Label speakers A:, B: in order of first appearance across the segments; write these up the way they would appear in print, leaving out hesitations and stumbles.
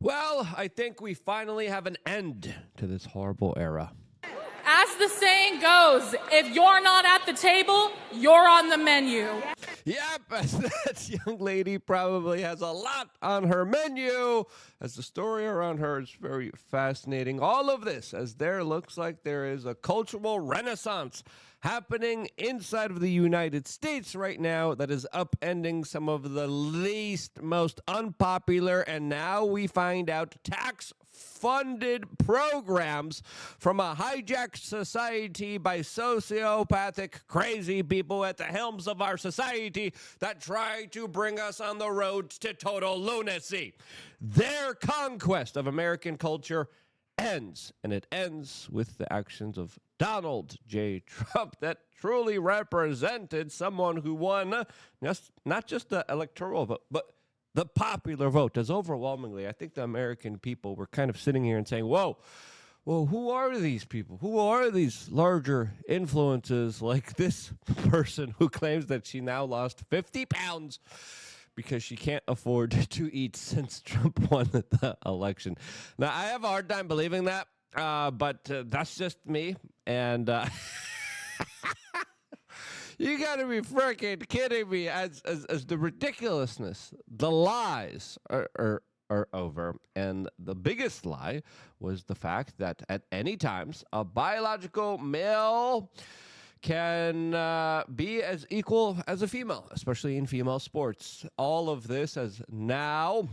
A: Well, I think we finally have an end to this horrible era.
B: As the saying goes, if you're not at the table, you're on the menu.
A: Yep, that young lady probably has a lot on her menu, as the story around her is very fascinating. All of this, as there looks like there is a cultural renaissance happening inside of the United States right now that is upending some of the least, most unpopular, and now we find out tax-funded programs from a hijacked society by sociopathic, crazy people at the helms of our society that try to bring us on the road to total lunacy. Their conquest of American culture ends, and it ends with the actions of Donald J. Trump that truly represented someone who won not just the electoral vote, but the popular vote. As overwhelmingly, I think the American people were kind of sitting here and saying, whoa, well, who are these people? Who are these larger influences like this person who claims that she now lost 50 pounds because she can't afford to eat since Trump won the election? Now, I have a hard time believing that, but that's just me. And you got to be freaking kidding me as the ridiculousness, the lies are over. And the biggest lie was the fact that at any times a biological male can be as equal as a female, especially in female sports. All of this as now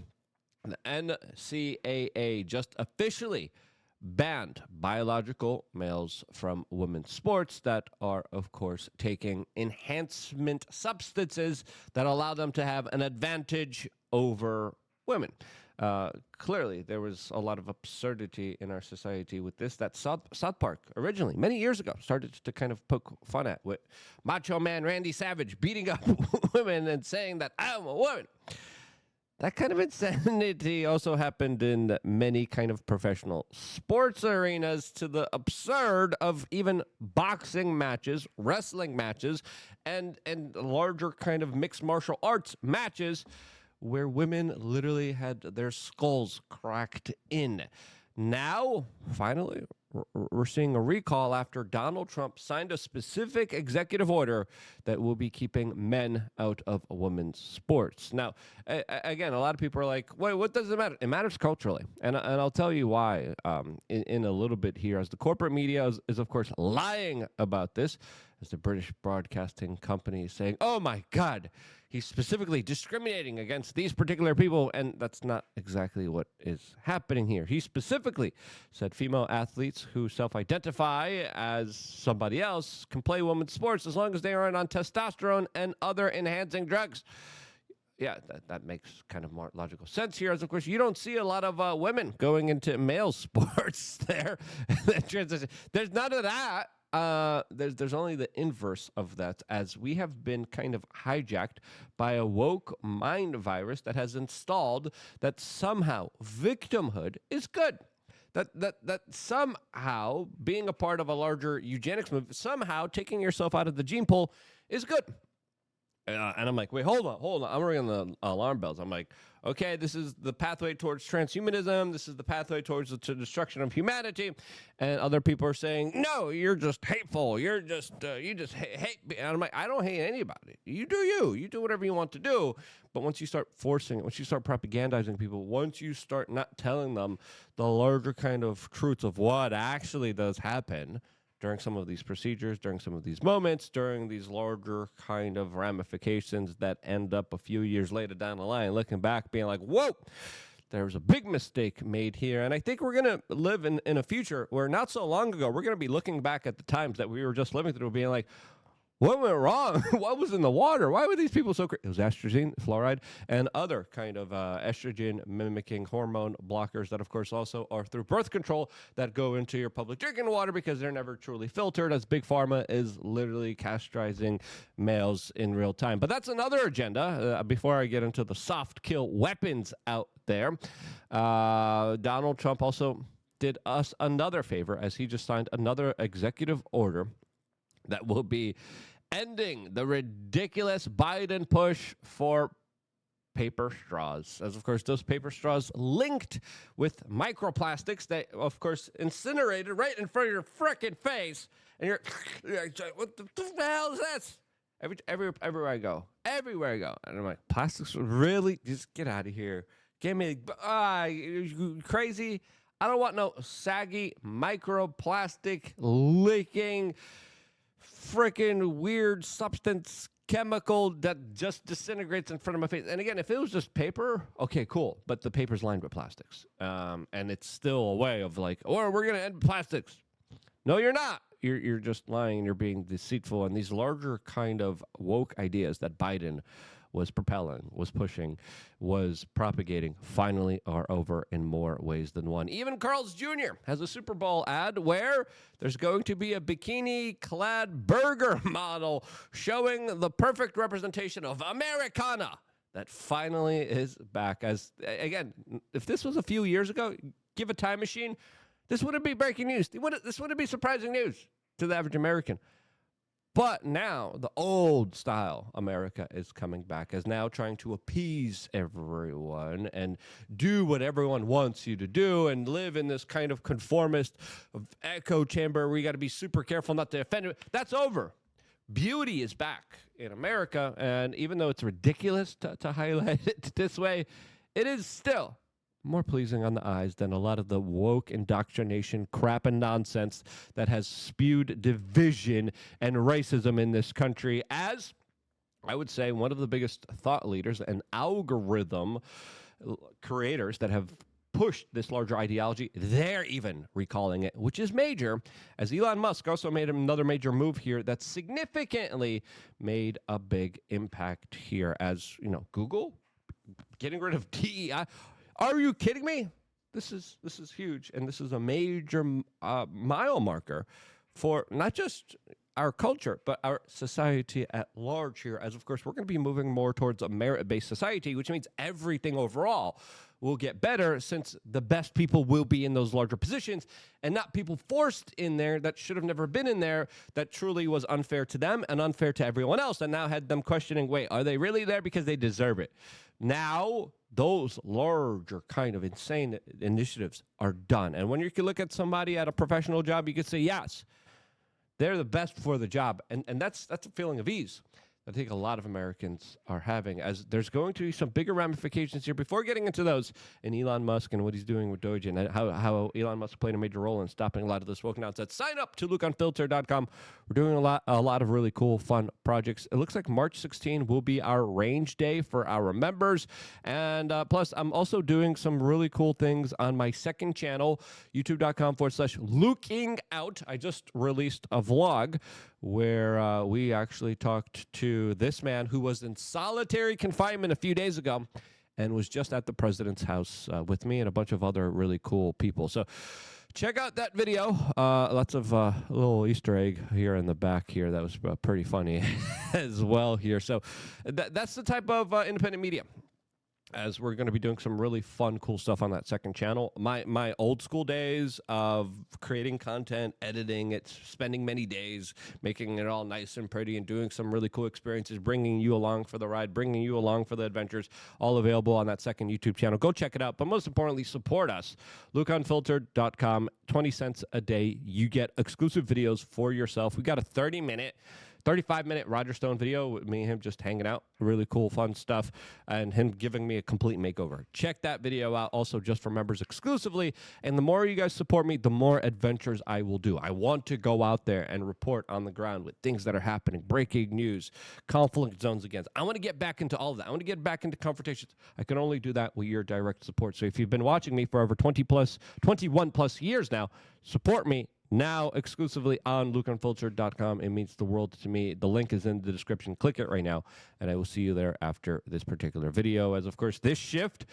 A: the NCAA just officially banned biological males from women's sports that are, of course, taking enhancement substances that allow them to have an advantage over women. Clearly, there was a lot of absurdity in our society with this that South Park originally, many years ago, started to kind of poke fun at, with Macho Man Randy Savage beating up women and saying that I'm a woman. That kind of insanity also happened in many kind of professional sports arenas, to the absurd of even boxing matches, wrestling matches, and larger kind of mixed martial arts matches where women literally had their skulls cracked in. Now, finally, we're seeing a recall after Donald Trump signed a specific executive order that will be keeping men out of women's sports. Now, again, a lot of people are like, wait, what does it matter? It matters culturally. And I'll tell you why in a little bit here, as the corporate media is, of course, lying about this, as the British Broadcasting Company is saying, oh, my God, he's specifically discriminating against these particular people, and that's not exactly what is happening here. He specifically said female athletes who self-identify as somebody else can play women's sports as long as they aren't on testosterone and other enhancing drugs. Yeah, that makes kind of more logical sense here, as of course you don't see a lot of women going into male sports there. There's none of that. There's only the inverse of that, as we have been kind of hijacked by a woke mind virus that has installed that somehow victimhood is good. That somehow being a part of a larger eugenics movement, somehow taking yourself out of the gene pool is good. And I'm like, wait, hold on. I'm ringing the alarm bells. I'm like, okay, this is the pathway towards transhumanism. This is the pathway towards the destruction of humanity. And other people are saying, no, you're just hateful. You just hate me. And I'm like, I don't hate anybody. You do you. You do whatever you want to do. But once you start forcing it, once you start propagandizing people, once you start not telling them the larger kind of truths of what actually does happen during some of these procedures, during some of these moments, during these larger kind of ramifications that end up a few years later down the line, looking back, being like, whoa, there was a big mistake made here. And I think we're going to live in a future where not so long ago, we're going to be looking back at the times that we were just living through, being like, what went wrong? What was in the water? Why were these people so crazy? It was estrogen, fluoride, and other kind of estrogen-mimicking hormone blockers that, of course, also are through birth control that go into your public drinking water because they're never truly filtered, as Big Pharma is literally castrizing males in real time. But that's another agenda. Before I get into the soft kill weapons out there, Donald Trump also did us another favor, as he just signed another executive order that will be ending the ridiculous Biden push for paper straws, as of course those paper straws linked with microplastics that of course incinerated right in front of your frickin' face, and you're like, what the hell is this? Everywhere I go, and I'm like, plastics really, just get out of here. Give me, you crazy. I don't want no saggy microplastic leaking freaking weird substance chemical that just disintegrates in front of my face. And again, if it was just paper, okay, cool. But the paper's lined with plastics. And it's still a way of like, or we're going to end plastics. No, you're not. You're just lying and you're being deceitful. And these larger kind of woke ideas that Biden was propelling, was pushing, was propagating, finally are over in more ways than one. Even Carl's Jr. has a Super Bowl ad where there's going to be a bikini-clad burger model showing the perfect representation of Americana that finally is back. As again, if this was a few years ago, give a time machine, this wouldn't be breaking news. This wouldn't be surprising news to the average American. But now the old style America is coming back, as now trying to appease everyone and do what everyone wants you to do and live in this kind of conformist echo chamber where you got to be super careful not to offend. That's over. Beauty is back in America, and even though it's ridiculous to highlight it this way, it is still more pleasing on the eyes than a lot of the woke indoctrination crap and nonsense that has spewed division and racism in this country. As I would say, one of the biggest thought leaders and algorithm creators that have pushed this larger ideology, they're even recalling it, which is major, as Elon Musk also made another major move here that significantly made a big impact here. As you know, Google getting rid of DEI. Are you kidding me? This is huge, and this is a major mile marker for not just our culture, but our society at large here. As of course, we're going to be moving more towards a merit-based society, which means everything overall will get better, since the best people will be in those larger positions and not people forced in there that should have never been in there, that truly was unfair to them and unfair to everyone else, and now had them questioning, wait, are they really there because they deserve it? Now, those larger kind of insane initiatives are done. And when you can look at somebody at a professional job, you can say, yes, they're the best for the job. And that's a feeling of ease I think a lot of Americans are having, as there's going to be some bigger ramifications here. Before getting into those, and Elon Musk and what he's doing with Doge, and how Elon Musk played a major role in stopping a lot of this woke nonsense, sign up to LukeUnfiltered.com. We're doing a lot of really cool, fun projects. It looks like March 16 will be our range day for our members, and plus I'm also doing some really cool things on my second channel, youtube.com/lookingout. I just released a vlog where we actually talked to this man who was in solitary confinement a few days ago and was just at the president's house with me and a bunch of other really cool people. So check out that video. Lots of little Easter egg here in the back here. That was pretty funny as well here. So that's the type of independent media, as we're going to be doing some really fun, cool stuff on that second channel. My old school days of creating content, editing it, spending many days, making it all nice and pretty, and doing some really cool experiences, bringing you along for the ride, bringing you along for the adventures, all available on that second YouTube channel. Go check it out. But most importantly, support us. LukeUnfiltered.com, 20 cents a day. You get exclusive videos for yourself. We got a 35-minute Roger Stone video with me and him just hanging out. Really cool, fun stuff. And him giving me a complete makeover. Check that video out also, just for members exclusively. And the more you guys support me, the more adventures I will do. I want to go out there and report on the ground with things that are happening, breaking news, conflict zones against. I want to get back into all of that. I want to get back into confrontations. I can only do that with your direct support. So if you've been watching me for over 21 plus years now, support me now exclusively on LukeUnfiltered.com. It means the world to me. The link is in the description. Click it right now, and I will see you there after this particular video. As, of course, this shift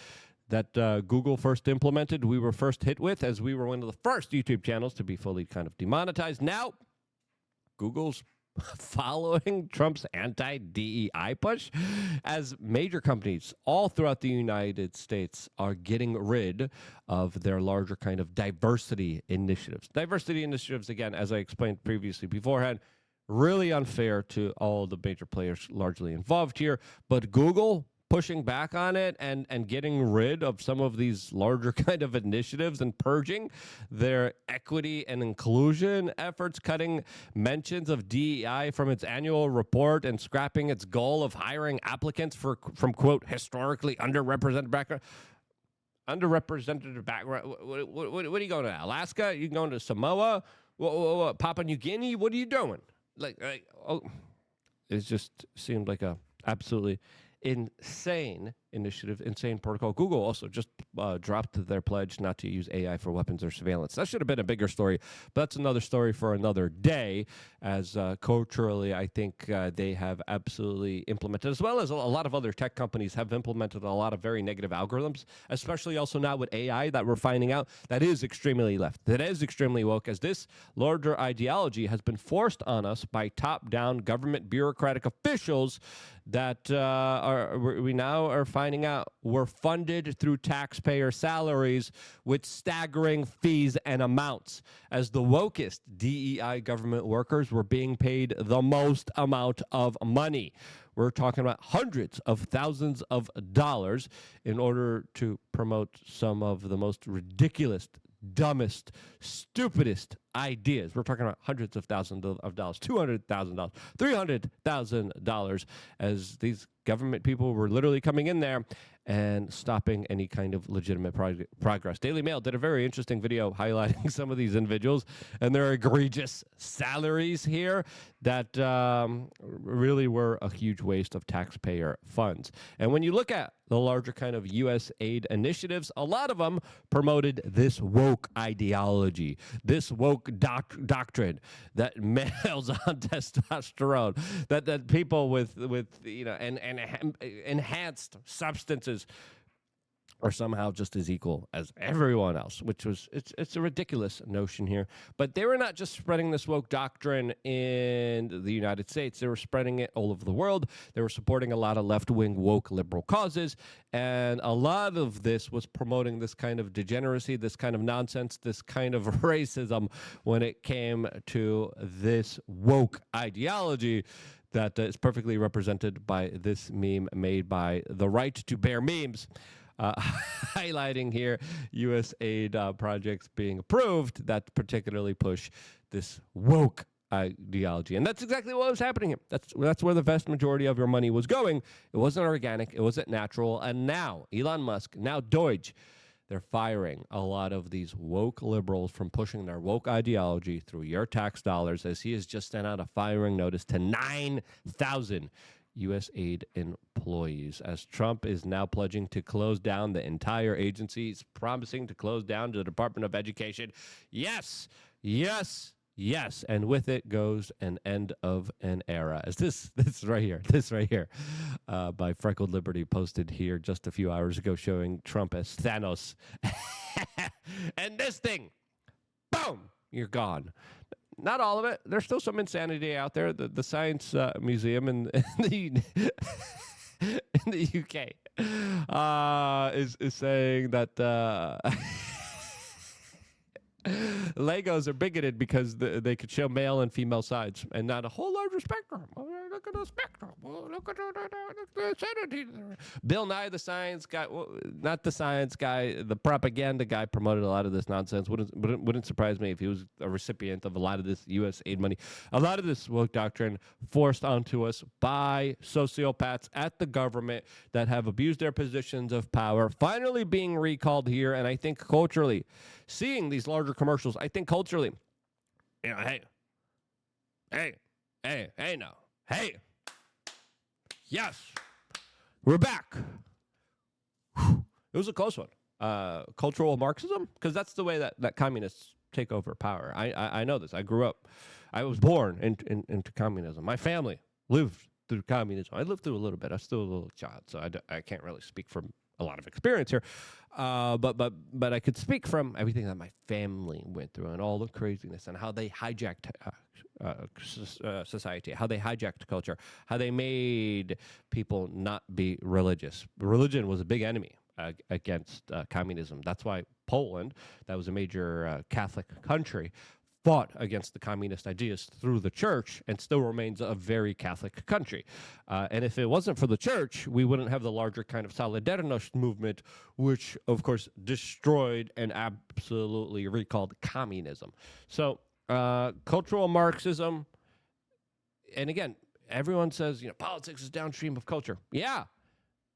A: that Google first implemented, we were first hit with, as we were one of the first YouTube channels to be fully kind of demonetized. Now, Google's following Trump's anti-DEI push, as major companies all throughout the United States are getting rid of their larger kind of diversity initiatives. Diversity initiatives, again, as I explained previously beforehand, really unfair to all the major players largely involved here. But Google pushing back on it and getting rid of some of these larger kind of initiatives and purging their equity and inclusion efforts, cutting mentions of DEI from its annual report and scrapping its goal of hiring applicants from quote historically underrepresented background. Underrepresented background. What are you going to? Alaska? You going to Samoa? Papua New Guinea? What are you doing? It just seemed like a absolutely insane initiative, insane protocol. Google also just dropped their pledge not to use AI for weapons or surveillance. That should have been a bigger story, but that's another story for another day, as culturally, I think they have absolutely implemented, as well as a lot of other tech companies have implemented a lot of very negative algorithms, especially also now with AI that we're finding out that is extremely left, that is extremely woke, as this larger ideology has been forced on us by top-down government bureaucratic officials that we now are finding out were funded through taxpayer salaries with staggering fees and amounts, as the wokest DEI government workers were being paid the most amount of money. We're talking about hundreds of thousands of dollars in order to promote some of the most ridiculous, dumbest, stupidest ideas. We're talking about hundreds of thousands of dollars, $200,000, $300,000, as these government people were literally coming in there and stopping any kind of legitimate progress. Daily Mail did a very interesting video highlighting some of these individuals and their egregious salaries here that really were a huge waste of taxpayer funds. And when you look at the larger kind of U.S. aid initiatives, a lot of them promoted this woke ideology, this woke doctrine that males on testosterone, that people with and enhanced substances are somehow just as equal as everyone else, which was it's a ridiculous notion here. But they were not just spreading this woke doctrine in the United States; they were spreading it all over the world. They were supporting a lot of left-wing woke liberal causes, and a lot of this was promoting this kind of degeneracy, this kind of nonsense, this kind of racism when it came to this woke ideology that is perfectly represented by this meme made by the Right to Bear Memes. Highlighting here U.S. aid projects being approved that particularly push this woke ideology. And that's exactly what was happening here. That's where the vast majority of your money was going. It wasn't organic. It wasn't natural. And now Elon Musk, now Deutsche, they're firing a lot of these woke liberals from pushing their woke ideology through your tax dollars, as he has just sent out a firing notice to 9,000 U.S. aid employees, as Trump is now pledging to close down the entire agency. He's promising to close down the Department of Education. Yes, yes, yes. And with it goes an end of an era. As this right here, by Freckled Liberty, posted here just a few hours ago, showing Trump as Thanos. And this thing, boom, you're gone. Not all of it. There's still some insanity out there. The Science Museum in the in the UK is saying that Legos are bigoted because they could show male and female sides and not a whole larger spectrum. Look at the spectrum. Look at the insanity. Bill Nye, the science guy, not the science guy, the propaganda guy, promoted a lot of this nonsense. Wouldn't surprise me if he was a recipient of a lot of this U.S. aid money. A lot of this woke doctrine forced onto us by sociopaths at the government that have abused their positions of power, finally being recalled here. And I think culturally, seeing these larger commercials, I think culturally, hey, now. Hey, yes, we're back. Whew. It was a close one. Cultural Marxism, because that's the way that communists take over power. I know this. I grew up. I was born into communism. My family lived through communism. I lived through a little bit. I'm still a little child, so I can't really speak from a lot of experience here. But I could speak from everything that my family went through and all the craziness and how they hijacked society, how they hijacked culture, how they made people not be religious. Religion was a big enemy against communism. That's why Poland, that was a major Catholic country, fought against the communist ideas through the church and still remains a very Catholic country. And if it wasn't for the church, we wouldn't have the larger kind of Solidarność movement, which, of course, destroyed and absolutely recalled communism. So cultural Marxism, and again, everyone says, politics is downstream of culture. Yeah,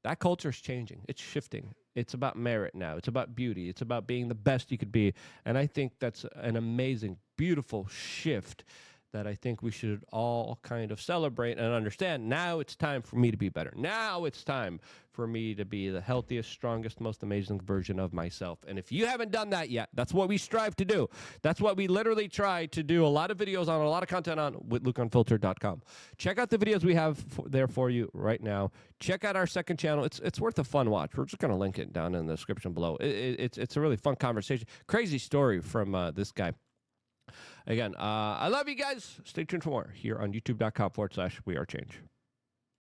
A: that culture is changing. It's shifting. It's about merit now. It's about beauty. It's about being the best you could be. And I think that's an amazing, beautiful shift that I think we should all kind of celebrate and understand. Now it's time for me to be better. Now it's time for me to be the healthiest, strongest, most amazing version of myself. And if you haven't done that yet, that's what we strive to do. That's what we literally try to do. A lot of videos on, a lot of content on with LukeUnfiltered.com. Check out the videos we have there for you right now. Check out our second channel. It's worth a fun watch. We're just going to link it down in the description below. It's a really fun conversation. Crazy story from this guy. Again, I love you guys. Stay tuned for more here on youtube.com/wearechange.